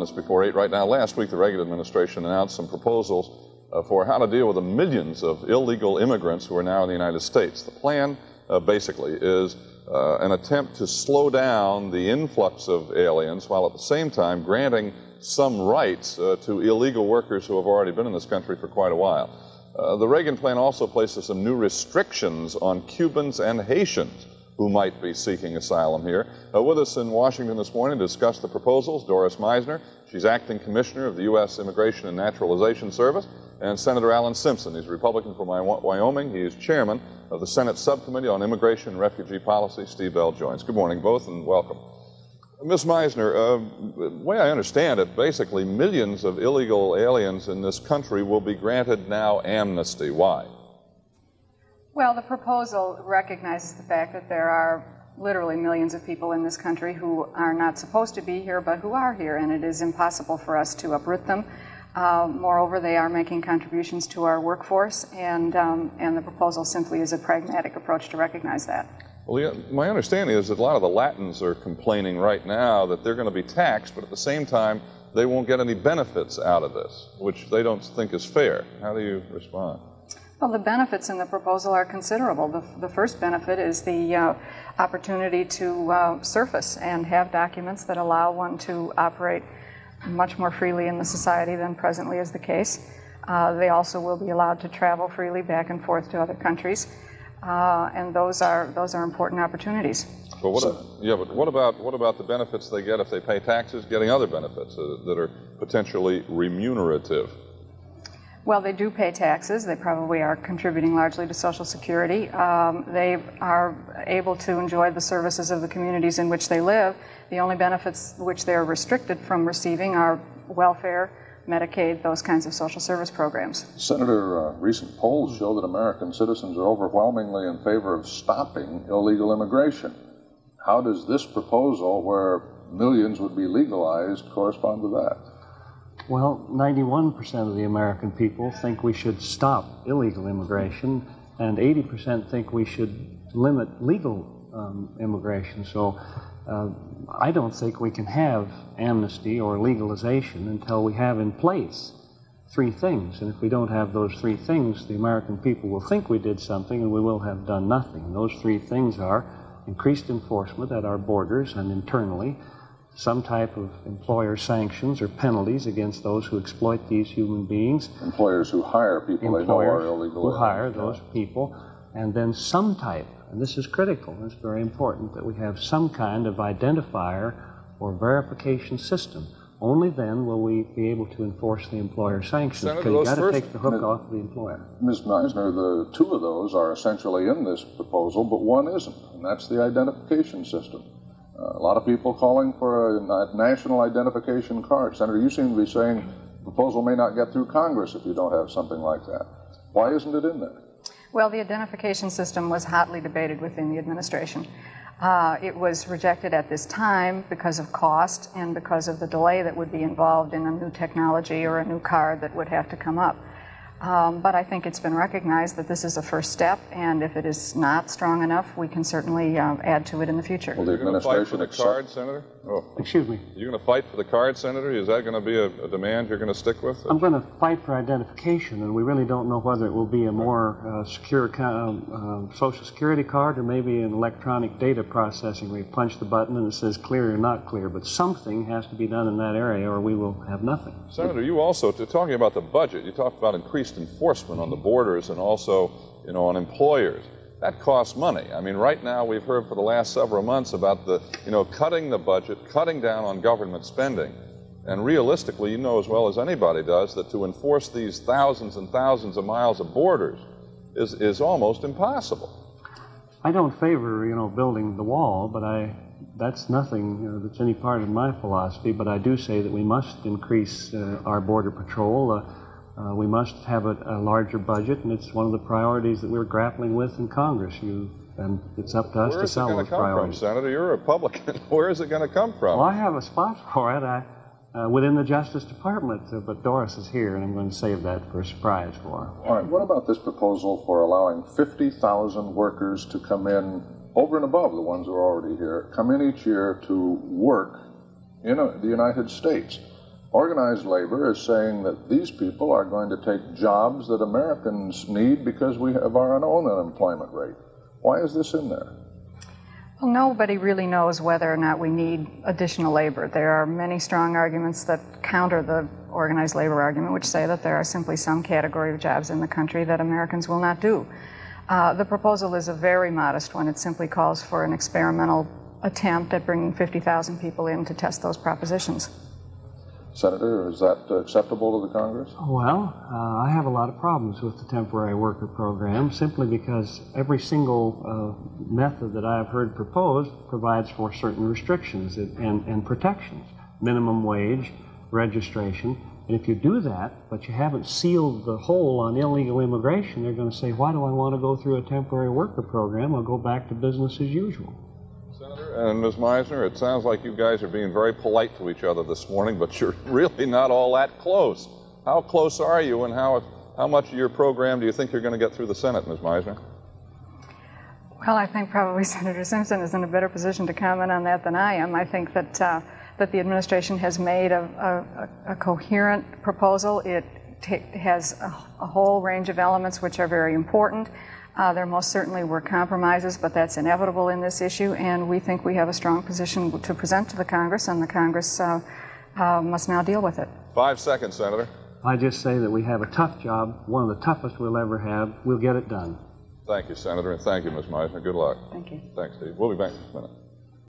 minutes before 8 right now. Last week, the Reagan administration announced some proposals for how to deal with the millions of illegal immigrants who are now in the United States. The plan, basically, is an attempt to slow down the influx of aliens while at the same time granting some rights to illegal workers who have already been in this country for quite a while. The Reagan plan also places some new restrictions on Cubans and Haitians who might be seeking asylum here. With us in Washington this morning to discuss the proposals, Doris Meisner. She's acting commissioner of the U.S. Immigration and Naturalization Service, and Senator Alan Simpson. He's a Republican from Wyoming. He is chairman of the Senate Subcommittee on Immigration and Refugee Policy. Steve Bell joins. Good morning, both, and welcome. Ms. Meisner, the way I understand it, basically millions of illegal aliens in this country will be granted now amnesty. Why? Well, the proposal recognizes the fact that there are literally millions of people in this country who are not supposed to be here, but who are here, and it is impossible for us to uproot them. Moreover, they are making contributions to our workforce, and the proposal simply is a pragmatic approach to recognize that. Well, yeah, my understanding is that a lot of the Latins are complaining right now that they're going to be taxed, but at the same time, they won't get any benefits out of this, which they don't think is fair. How do you respond? Well, the benefits in the proposal are considerable. The first benefit is the opportunity to surface and have documents that allow one to operate much more freely in the society than presently is the case. They also will be allowed to travel freely back and forth to other countries, and those are important opportunities. But what about the benefits they get if they pay taxes, getting other benefits that are potentially remunerative? Well, they do pay taxes. They probably are contributing largely to Social Security. They are able to enjoy the services of the communities in which they live. The only benefits which they are restricted from receiving are welfare, Medicaid, those kinds of social service programs. Senator, recent polls show that American citizens are overwhelmingly in favor of stopping illegal immigration. How does this proposal, where millions would be legalized, correspond to that? Well, 91% of the American people think we should stop illegal immigration, and 80% think we should limit legal immigration. So I don't think we can have amnesty or legalization until we have in place three things. And if we don't have those three things, the American people will think we did something and we will have done nothing. And those three things are increased enforcement at our borders and internally, some type of employer sanctions or penalties against those who exploit these human beings. Employers who hire people they know are illegal. Who hire those people. And then some type, and this is critical, it's very important, that we have some kind of identifier or verification system. Only then will we be able to enforce the employer sanctions, because you've got to take the hook off the employer. Ms. Meisner, the two of those are essentially in this proposal, but one isn't, and that's the identification system. A lot of people calling for a national identification card. Senator, you seem to be saying the proposal may not get through Congress if you don't have something like that. Why isn't it in there? Well, the identification system was hotly debated within the administration. It was rejected at this time because of cost and because of the delay that would be involved in a new technology or a new card that would have to come up. But I think it's been recognized that this is a first step, and if it is not strong enough, we can certainly add to it in the future. Well, the administration fight for the card, Senator? Oh. Excuse me? You're going to fight for the card, Senator? Is that going to be a demand you're going to stick with? I'm going to fight for identification, and we really don't know whether it will be a more secure Social Security card or maybe an electronic data processing where you punch the button and it says clear or not clear. But something has to be done in that area or we will have nothing. Senator, you also, talking about the budget, you talked about increased enforcement on the borders and also, on employers. That costs money. I mean, right now we've heard for the last several months about the, cutting the budget, cutting down on government spending. And realistically, you know as well as anybody does that to enforce these thousands and thousands of miles of borders is almost impossible. I don't favor, building the wall, but that's nothing that's any part of my philosophy. But I do say that we must increase our border patrol. We must have a larger budget, and it's one of the priorities that we're grappling with in Congress. And it's up to us to sell those priorities. Where is it going to come from, Senator? You're a Republican. Where is it going to come from? Well, I have a spot for it within the Justice Department, but Doris is here, and I'm going to save that for a surprise for her. All right, what about this proposal for allowing 50,000 workers to come in, over and above the ones who are already here, come in each year to work in the United States? Organized labor is saying that these people are going to take jobs that Americans need because we have our own unemployment rate. Why is this in there? Well, nobody really knows whether or not we need additional labor. There are many strong arguments that counter the organized labor argument, which say that there are simply some category of jobs in the country that Americans will not do. The proposal is a very modest one. It simply calls for an experimental attempt at bringing 50,000 people in to test those propositions. Senator, is that acceptable to the Congress? Well, I have a lot of problems with the temporary worker program simply because every single method that I've heard proposed provides for certain restrictions and protections. Minimum wage, registration. And if you do that, but you haven't sealed the hole on illegal immigration, they're going to say, why do I want to go through a temporary worker program? I'll go back to business as usual. Senator and Ms. Meisner, it sounds like you guys are being very polite to each other this morning, but you're really not all that close. How close are you, and how much of your program do you think you're going to get through the Senate, Ms. Meisner? Well, I think probably Senator Simpson is in a better position to comment on that than I am. I think that the administration has made a coherent proposal. It has a whole range of elements which are very important. There most certainly were compromises, but that's inevitable in this issue, and we think we have a strong position to present to the Congress, and the Congress must now deal with it. 5 seconds, Senator. I just say that we have a tough job, one of the toughest we'll ever have. We'll get it done. Thank you, Senator, and thank you, Ms. Meisner. Good luck. Thank you. Thanks, Steve. We'll be back in a minute.